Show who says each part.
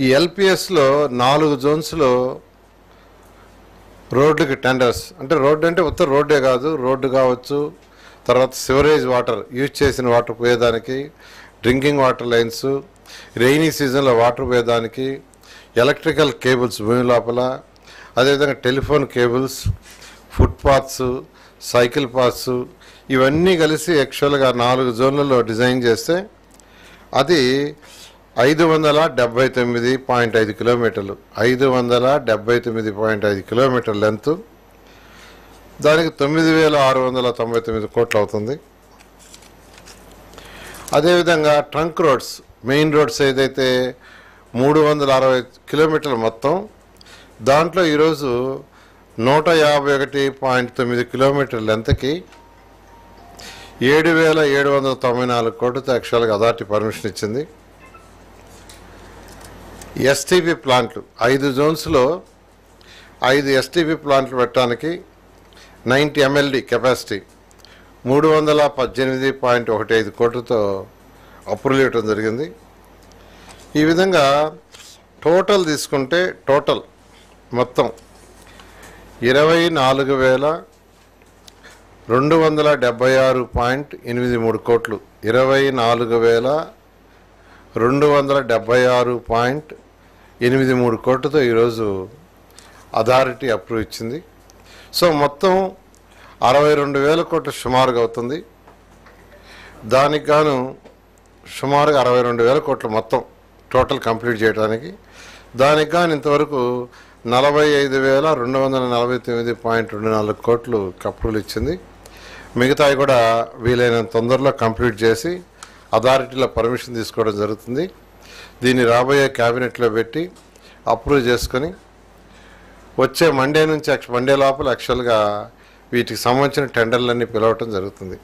Speaker 1: ఈ ఎల్పిఎస్లో 4 జోన్స్లో రోడ్డుకి టెండర్స్, అంటే రోడ్డు అంటే ఉత్తర రోడ్డే కాదు, రోడ్డు కావచ్చు, తర్వాత సివరేజ్ వాటర్ యూజ్ చేసిన వాటర్ పోయేదానికి, డ్రింకింగ్ వాటర్ లైన్స్, రెయినీ సీజన్లో వాటర్ పోయేదానికి, ఎలక్ట్రికల్ కేబుల్స్ భూమి లోపల, అదేవిధంగా telephone cables, footpaths, cycle paths, ఇవన్నీ కలిసి యాక్చువల్గా 4 జోన్లలో డిజైన్ చేస్తే అది 579.5 కిలోమీటర్లు, 579.5 కిలోమీటర్ లెంత్, దానికి 9,699 కోట్లు అవుతుంది. అదేవిధంగా ట్రంక్ రోడ్స్, మెయిన్ రోడ్స్ ఏదైతే 360 కిలోమీటర్లు మొత్తం, దాంట్లో ఈరోజు 151.9 కిలోమీటర్ లెంత్కి 7,794 కోట్లతో యాక్చువల్గా అథారిటీ పర్మిషన్ ఇచ్చింది. ఎస్టీపీ ప్లాంట్లు 5 జోన్స్లో 5 ఎస్టీపీ ప్లాంట్లు పెట్టడానికి 90 MLD కెపాసిటీ 318.15 కోట్లతో అప్రూవల్ ఇవ్వడం జరిగింది. ఈ విధంగా టోటల్ తీసుకుంటే టోటల్ మొత్తం 24,276.83 కోట్లు, 24,276.83 కోట్లతో ఈరోజు అథారిటీ అప్రూవ్ ఇచ్చింది. సో మొత్తం 62,000 కోట్లు సుమారుగా అవుతుంది. దానికి గాను సుమారుగా 62,000 కోట్లు మొత్తం టోటల్ కంప్లీట్ చేయడానికి. దానికి గాను ఇంతవరకు 45,249.24 కోట్లు అప్రూవల్ ఇచ్చింది. మిగతాయి కూడా వీలైనంత తొందరలో కంప్లీట్ చేసి అథారిటీలో పర్మిషన్ తీసుకోవడం జరుగుతుంది. దీన్ని రాబోయే క్యాబినెట్లో పెట్టి అప్రూవ్ చేసుకొని వచ్చే మండే నుంచి మండే లోపల యాక్చువల్గా వీటికి సంబంధించిన టెండర్లన్నీ పిలవటం జరుగుతుంది.